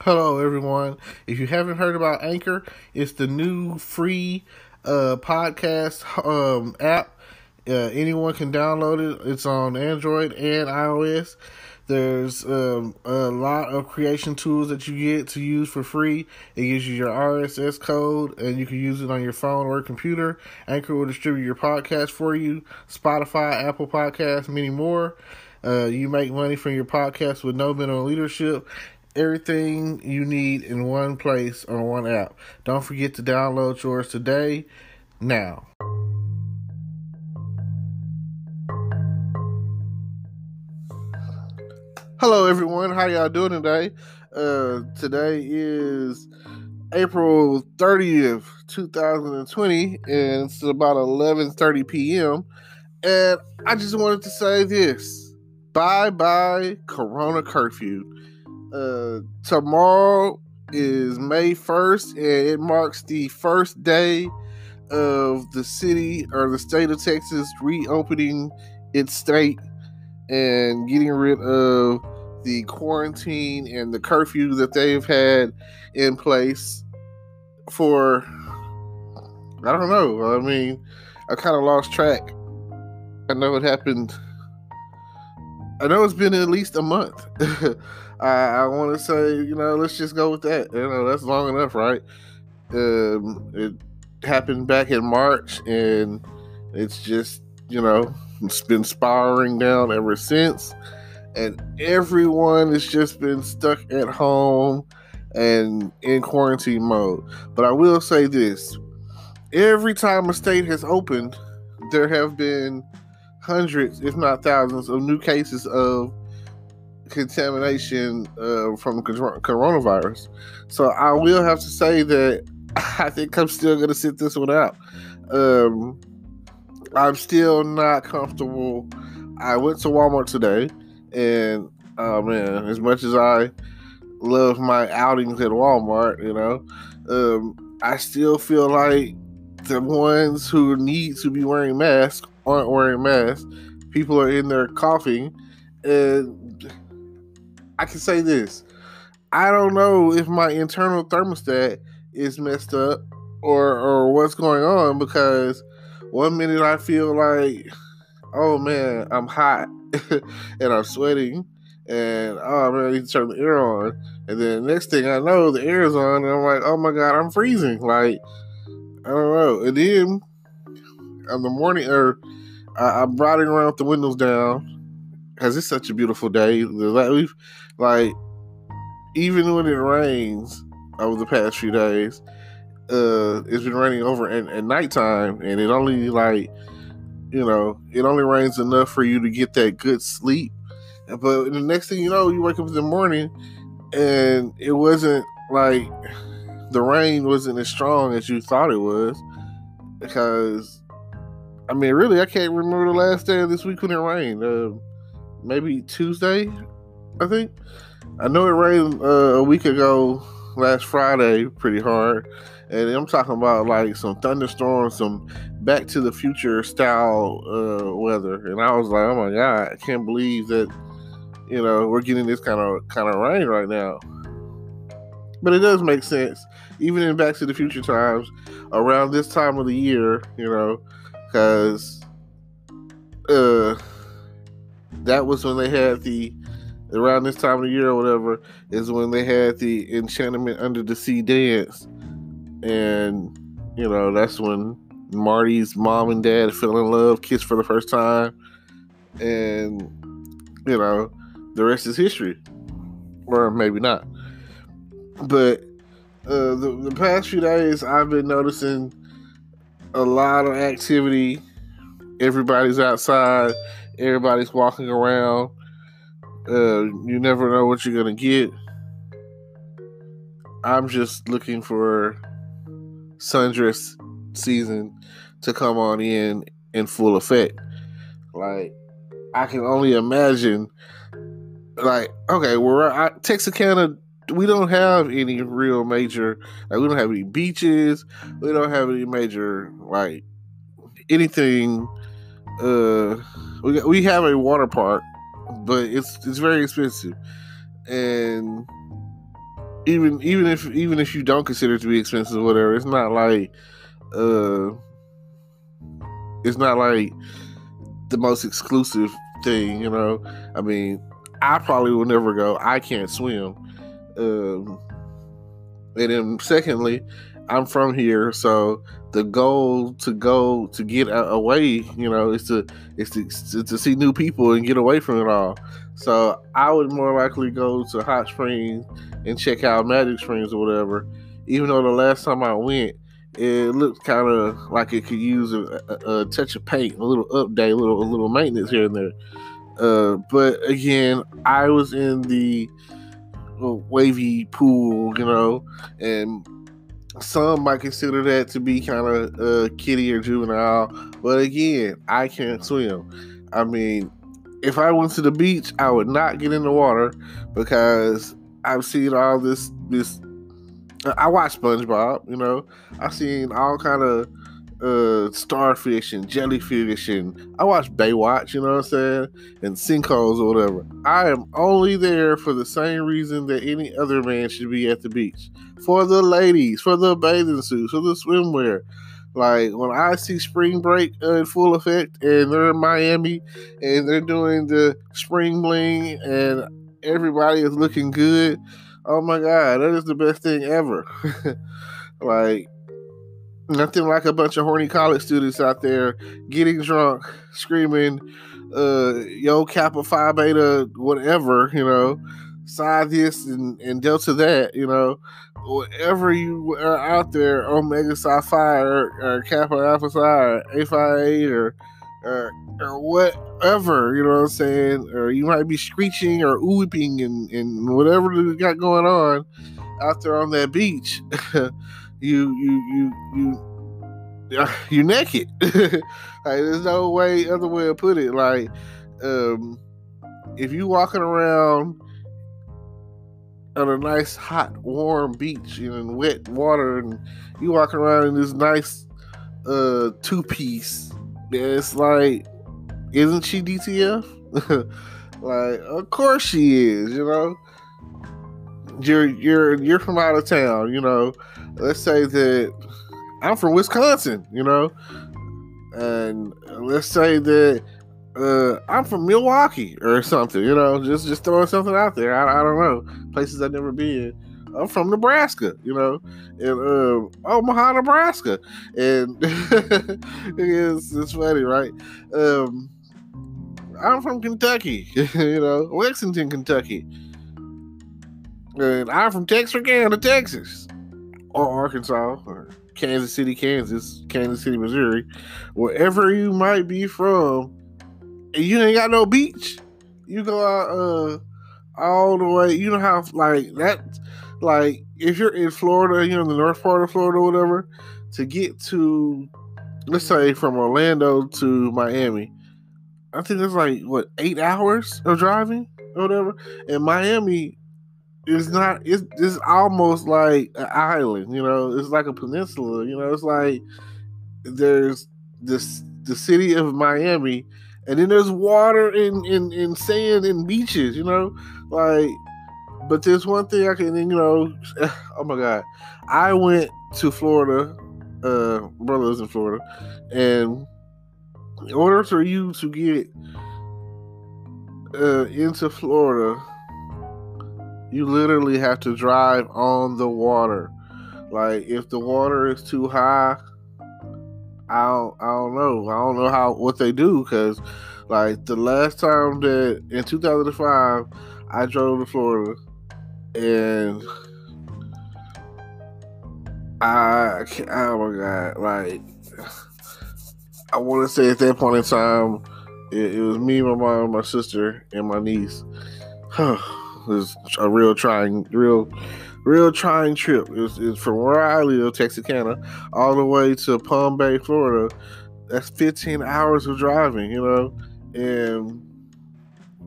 Hello, everyone. If you haven't heard about Anchor, it's the new free podcast app. Anyone can download it. It's on Android and iOS. There's a lot of creation tools that you get to use for free. It gives you your RSS code, and you can use it on your phone or computer. Anchor will distribute your podcast for you. Spotify, Apple Podcasts, many more. You make money from your podcast with no minimum leadership. Everything you need in one place on one app. Don't forget to download yours today, now. Hello, everyone. How y'all doing today? Today is April 30th, 2020, and it's about 11:30 p.m. And I just wanted to say this. Bye Corona Curfew. Tomorrow is May 1st, and it marks the first day of the city or the state of Texas reopening its state and getting rid of the quarantine and the curfew that they've had in place for, I don't know. I mean, I kind of lost track. I know it happened. I know it's been at least a month. I want to say, let's just go with that. That's long enough, right? It happened back in March, and it's just, it's been spiraling down ever since. And everyone has just been stuck at home and in quarantine mode. But I will say this. Every time a state has opened, there have been hundreds, if not thousands, of new cases of contamination from coronavirus. So I will have to say that I think I'm still going to sit this one out. I'm still not comfortable. I went to Walmart today, and oh man, as much as I love my outings at Walmart, I still feel like the ones who need to be wearing masks aren't wearing masks. People are in there coughing, and I can say this. I don't know if my internal thermostat is messed up or what's going on, because one minute I feel like, oh man, I'm hot and I'm sweating, and oh man, I need to turn the air on. And then the next thing I know, the air is on, and I'm like, oh my God, I'm freezing. Like, I don't know. And then in the morning, I'm riding around with the windows down, because it's such a beautiful day. Even when it rains over the past few days, it's been raining over at nighttime, and it only it only rains enough for you to get that good sleep. But the next thing you know, you wake up in the morning, and it wasn't like the rain wasn't as strong as you thought it was. Because, I mean, really, I can't remember the last day of this week when it rained. Maybe Tuesday, I think. I know it rained a week ago, last Friday, pretty hard. And I'm talking about like some thunderstorms, some Back to the Future style weather. And I was like, oh my God, I can't believe that, we're getting this kind of rain right now. But it does make sense. Even in Back to the Future times, around this time of the year, because that was when they had around this time of the year or whatever, is when they had the Enchantment Under the Sea dance. And, that's when Marty's mom and dad fell in love, kissed for the first time. And, the rest is history. Or maybe not. But the past few days, I've been noticing a lot of activity. Everybody's outside. Everybody's walking around. You never know what you're going to get. I'm just looking for sundress season to come on in full effect. Like, I can only imagine, like, okay, Texarkana, we don't have any real major, we don't have any beaches, we don't have any major, anything. We have a water park, but it's very expensive. And even if you don't consider it to be expensive or whatever, uh it's not like the most exclusive thing, you know. I mean, I probably will never go. I can't swim. Um, and then secondly, I'm from here, so the goal to go to get away, you know, is to see new people and get away from it all. So I would more likely go to hot springs and check out Magic Springs or whatever. Even though the last time I went, it looked kind of like it could use a touch of paint, a little update, a little maintenance here and there. But again, I was in the wavy pool, you know, and some might consider that to be kind of kiddie or juvenile. But again, I can't swim. I mean, if I went to the beach, I would not get in the water because I've seen all this. I watch SpongeBob, you know. I've seen all kind of starfish and jellyfish, and I watch Baywatch, you know what I'm saying, and sinkholes or whatever. I am only there for the same reason that any other man should be at the beach. For the ladies, for the bathing suits, for the swimwear. Like when I see spring break in full effect and they're in Miami and they're doing the spring bling and everybody is looking good, oh my God, that is the best thing ever. Like, nothing like a bunch of horny college students out there getting drunk, screaming, yo, Kappa Phi Beta, whatever, you know, Psi this and Delta that, you know, whatever you are out there, Omega Psi Phi or Kappa Alpha Psi or A Phi 8 or whatever, you know what I'm saying? Or you might be screeching or whooping and whatever you got going on out there on that beach. You're naked. Like, there's no other way to put it. Like, if you walking around on a nice hot warm beach in wet water and you walking around in this nice two-piece, it's like, isn't she DTF? Like, of course she is, you know. You're from out of town, you know. Let's say that I'm from Wisconsin, you know, and let's say that I'm from Milwaukee or something, you know, just throwing something out there. I don't know, places I've never been. I'm from Nebraska, you know, in Omaha, Nebraska, and it's funny, right? I'm from Kentucky, you know, Lexington, Kentucky, and I'm from Texarkana, Texas, or Arkansas, or Kansas City, Kansas City, Missouri, wherever you might be from, and you ain't got no beach. You go out all the way. You know how like that, like if you're in Florida, you're in the north part of Florida, or whatever, to get to, let's say from Orlando to Miami, I think it's like what 8 hours of driving or whatever. And Miami is not. It's almost like an island. You know, it's like a peninsula. You know, it's like there's the city of Miami, and then there's water and sand and beaches. You know, like. But there's one thing I can, you know. Oh my God, I went to Florida. Brother lives in Florida, and in order for you to get into Florida, you literally have to drive on the water. Like, if the water is too high, I don't know. I don't know what they do, because like the last time that in 2005 I drove to Florida, and oh my God, like I want to say at that point in time, it was me, my mom, my sister, and my niece. It was a real trying trip. It's from where I live, Texarkana, all the way to Palm Bay, Florida. That's 15 hours of driving, you know. And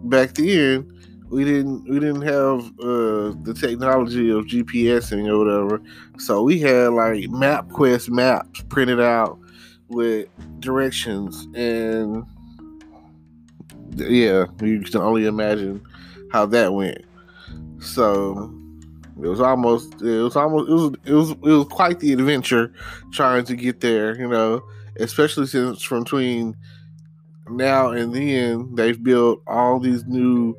back then, we didn't have the technology of GPSing or whatever, so we had like MapQuest maps printed out with directions, and yeah, you can only imagine how that went. So It was quite the adventure trying to get there, especially since from between now and then they've built all these new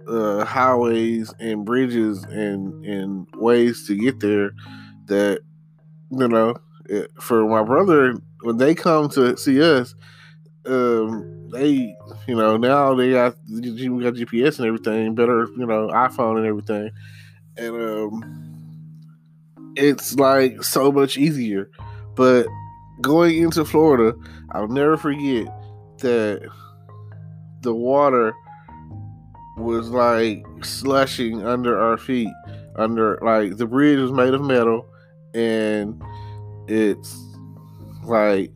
highways and bridges and ways to get there that, for my brother, when they come to see us, they, now we got GPS and everything, better, iPhone and everything, and it's like so much easier. But going into Florida, I'll never forget that the water was like slushing under our feet. Like the bridge was made of metal, and it's like,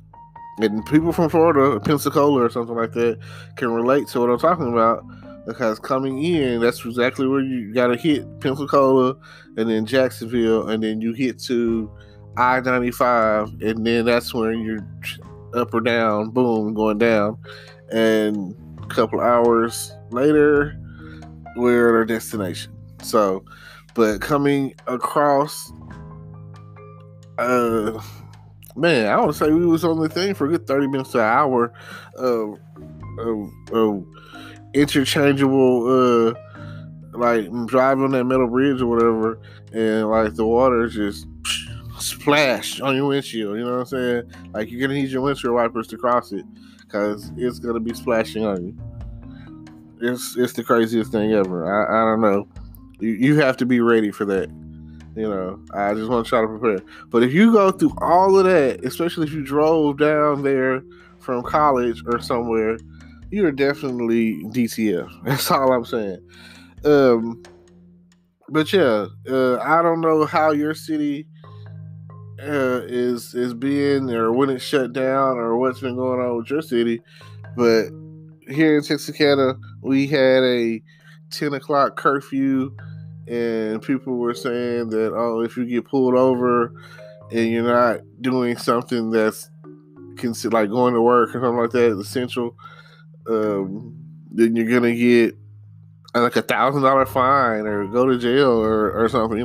and people from Florida, Pensacola or something like that, can relate to what I'm talking about, because coming in, that's exactly where you got to hit Pensacola and then Jacksonville, and then you hit to I-95, and then that's when you're up or down, boom, going down. And a couple hours later, we're at our destination. So, but coming across, man, I would say we was on the thing for a good 30 minutes to an hour of interchangeable, like driving on that metal bridge or whatever, and like the water just splash on your windshield. You know what I'm saying? Like you're gonna need your windshield wipers to cross it, because it's gonna be splashing on you. It's the craziest thing ever. I don't know. You have to be ready for that. I just want to try to prepare. But if you go through all of that, especially if you drove down there from college or somewhere, you're definitely DTF. That's all I'm saying. But yeah, I don't know how your city is being, or when it's shut down, or what's been going on with your city. But here in Texarkana, we had a 10 o'clock curfew, and people were saying that, if you get pulled over and you're not doing something that's like going to work or something like that, essential, then you're gonna get like $1,000 fine or go to jail or something.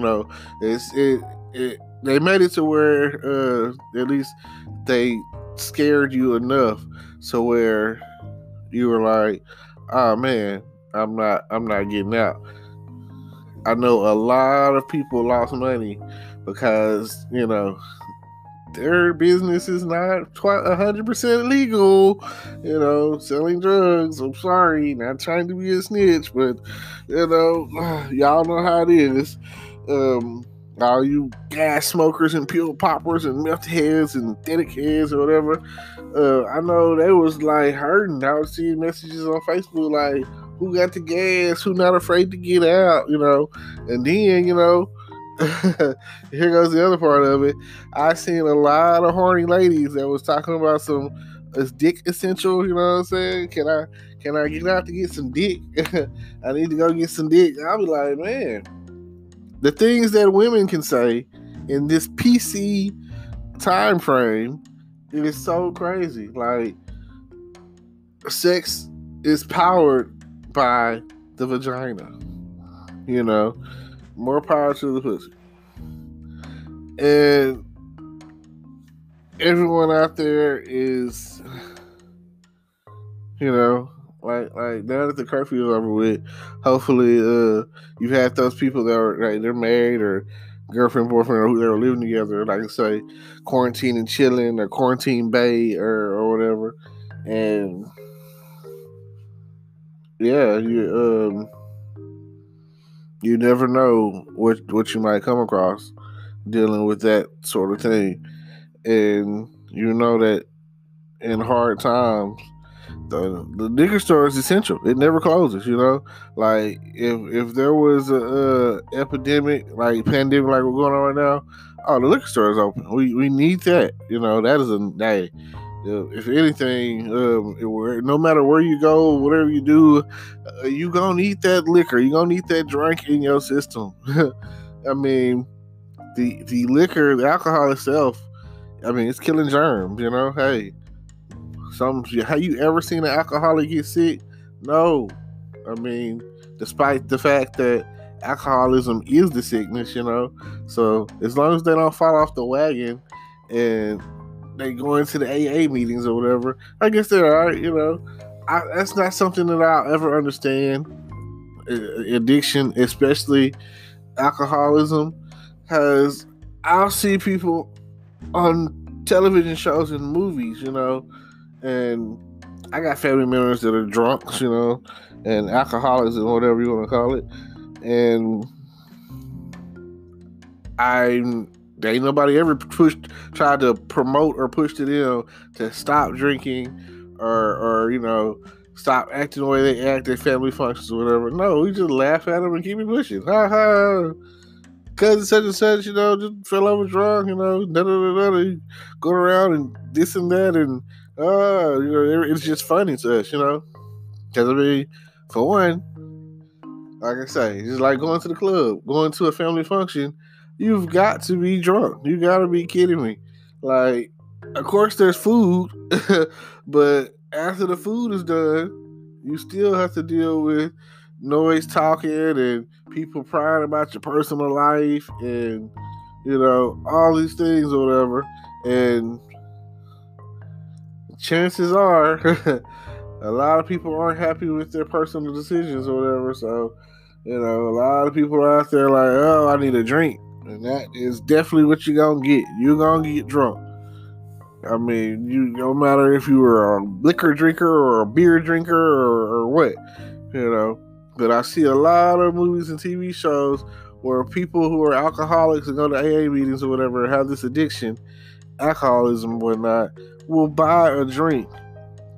They made it to where at least they scared you enough so where you were like, oh man, I'm not getting out. I know a lot of people lost money because, their business is not 100% legal, selling drugs. I'm sorry, not trying to be a snitch, but, y'all know how it is. All you gas smokers and pill poppers and meth heads and aesthetic heads or whatever, I know they was like hurting. I was seeing messages on Facebook like, who got the gas, who not afraid to get out, and then, here goes the other part of it. I seen a lot of horny ladies that was talking about some dick essential, you know what I'm saying? Can I get out to get some dick? I need to go get some dick. I'll be like, man, the things that women can say in this PC time frame, it is so crazy. Like, sex is powered by the vagina. More power to the pussy. And everyone out there is, like now that the curfew is over with, hopefully you've had those people that are like, they're married or girlfriend, boyfriend, or who they were living together, like I say, quarantine and chilling, or quarantine bay or whatever. And yeah, you never know what you might come across dealing with that sort of thing. And you know that in hard times, the liquor store is essential. It never closes, Like if there was a epidemic, like pandemic, like we're going on right now, the liquor store is open. We need that. That is a day. If anything, no matter where you go, whatever you do, you gonna need that liquor. You gonna need that drink in your system. I mean, the liquor, the alcohol itself, I mean, it's killing germs. Hey, have you ever seen an alcoholic get sick? No. I mean, despite the fact that alcoholism is the sickness, So as long as they don't fall off the wagon and they go into the AA meetings or whatever, I guess they're all right, that's not something that I'll ever understand. Addiction, especially alcoholism, because I'll see people on television shows and movies, and I got family members that are drunks, and alcoholics and whatever you want to call it, and ain't nobody ever tried to promote or push to them to stop drinking or stop acting the way they act at family functions or whatever. No, we just laugh at them and keep it pushing. Ha ha. Cousin such and such, just fell over drunk, go around and this and that, and it's just funny to us, Because I mean, for one, like I say, it's like going to the club, going to a family function. You've got to be drunk. You got to be kidding me. Like, of course, there's food, but after the food is done, you still have to deal with noise talking and people prying about your personal life and, all these things or whatever. And chances are, a lot of people aren't happy with their personal decisions or whatever. So, a lot of people are out there like, oh, I need a drink. And that is definitely what you're going to get. You're going to get drunk. I mean, no matter if you were a liquor drinker or a beer drinker or what, But I see a lot of movies and TV shows where people who are alcoholics and go to AA meetings or whatever have this addiction, alcoholism and whatnot, will buy a drink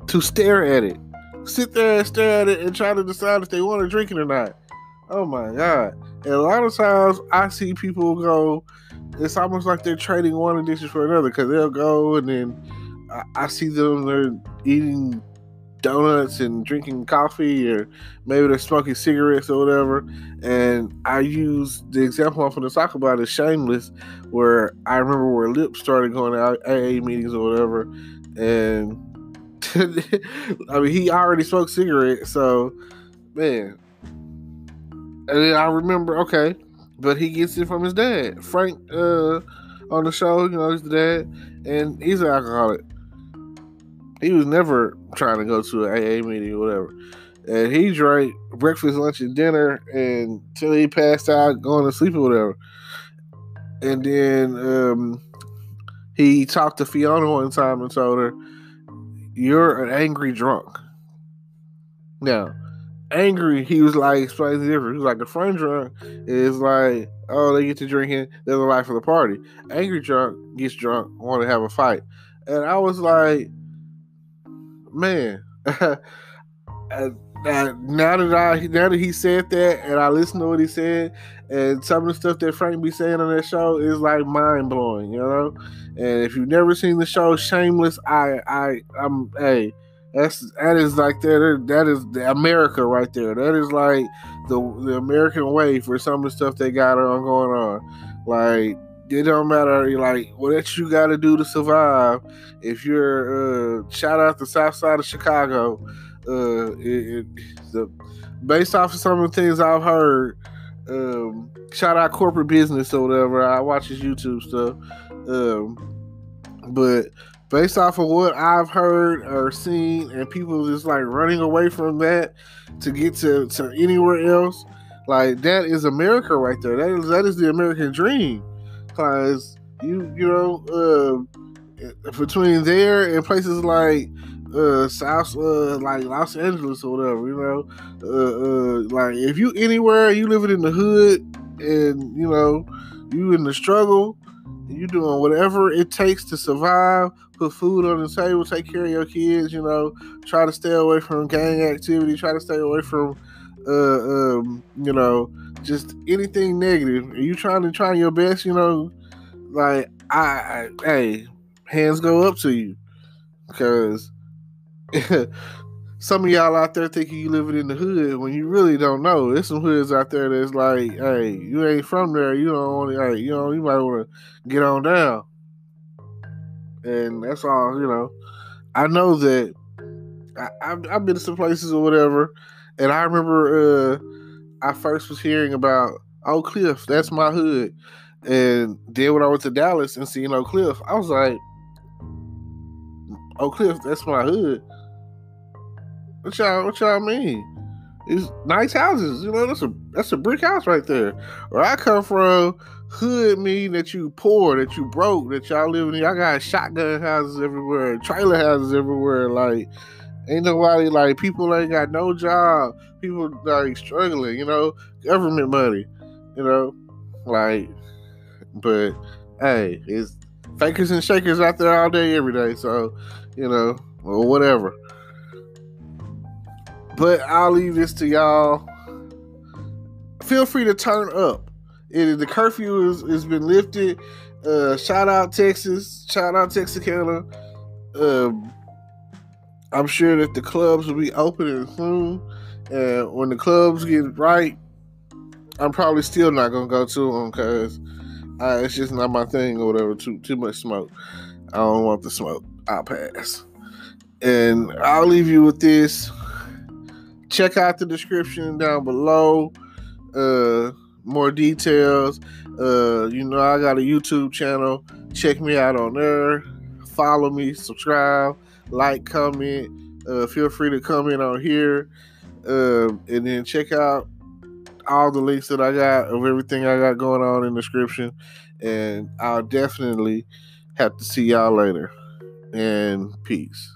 to stare at it. Sit there and stare at it and try to decide if they want to drink it or not. Oh my God. And a lot of times I see people go, it's almost like they're trading one addiction for another, because they'll go and then I see them, they're eating donuts and drinking coffee, or maybe they're smoking cigarettes or whatever. And I use the example I'm going to talk about is Shameless, where I remember where Lip started going to AA meetings or whatever. And I mean, he already smoked cigarettes, so man. And then I remember, okay, but he gets it from his dad, Frank, on the show. He's the dad, and he's an alcoholic. He was never trying to go to an AA meeting or whatever, and he drank breakfast, lunch, and dinner until he passed out, going to sleep or whatever. And then he talked to Fiona one time and told her, "You're an angry drunk." Now, angry, he was like, explaining the difference. He was like, a friend drunk is like, oh, they get to drinking, they're the life of the party. Angry drunk gets drunk, want to have a fight. And I was like, man, now that he said that, and I listened to what he said, and some of the stuff that Frank be saying on that show is like mind blowing, And if you've never seen the show Shameless, I'm hey. That is like that is the America right there. That is like the American way for some of the stuff they got on going on. Like, it don't matter like what you got to do to survive. If you're shout out the South Side of Chicago, based off of some of the things I've heard. Shout out Corporate Business or whatever. I watch his YouTube stuff, but based off of what I've heard or seen, and people just like running away from that to get to anywhere else, like that is America right there. That is the American dream. Because between there and places like South, like Los Angeles or whatever, like if you anywhere, you living in the hood, and you in the struggle, you doing whatever it takes to survive, put food on the table, take care of your kids, try to stay away from gang activity, try to stay away from just anything negative. Are you trying your best, like hey, hands go up to you, because some of y'all out there thinking you living in the hood when you really don't know. There's some hoods out there that's like, hey, you ain't from there. You don't want to, hey, you might want to get on down. And that's all, I know that I've been to some places or whatever, and I remember I first was hearing about Oak Cliff. That's my hood. And then when I went to Dallas and seen Oak Cliff, I was like, Oak Cliff, that's my hood. What y'all mean? It's nice houses, that's a brick house right there. Where I come from, hood mean that you poor, that you broke, that y'all living in. Y'all got shotgun houses everywhere, trailer houses everywhere. Like, ain't nobody, like, people ain't got no job. People like struggling, government money, like. But hey, it's fakers and shakers out there all day, every day. So, or whatever. But I'll leave this to y'all. Feel free to turn up. The curfew has been lifted. Shout out Texas. Shout out Texarkana. I'm sure that the clubs will be opening soon. And when the clubs get right, I'm probably still not going to go to them because it's just not my thing or whatever. Too much smoke. I don't want the smoke. I'll pass. And I'll leave you with this. Check out the description down below. More details. I got a YouTube channel. Check me out on there. Follow me, subscribe, like, comment. Feel free to comment on here. And then check out all the links that I got of everything I got going on in the description. And I'll definitely have to see y'all later. And peace.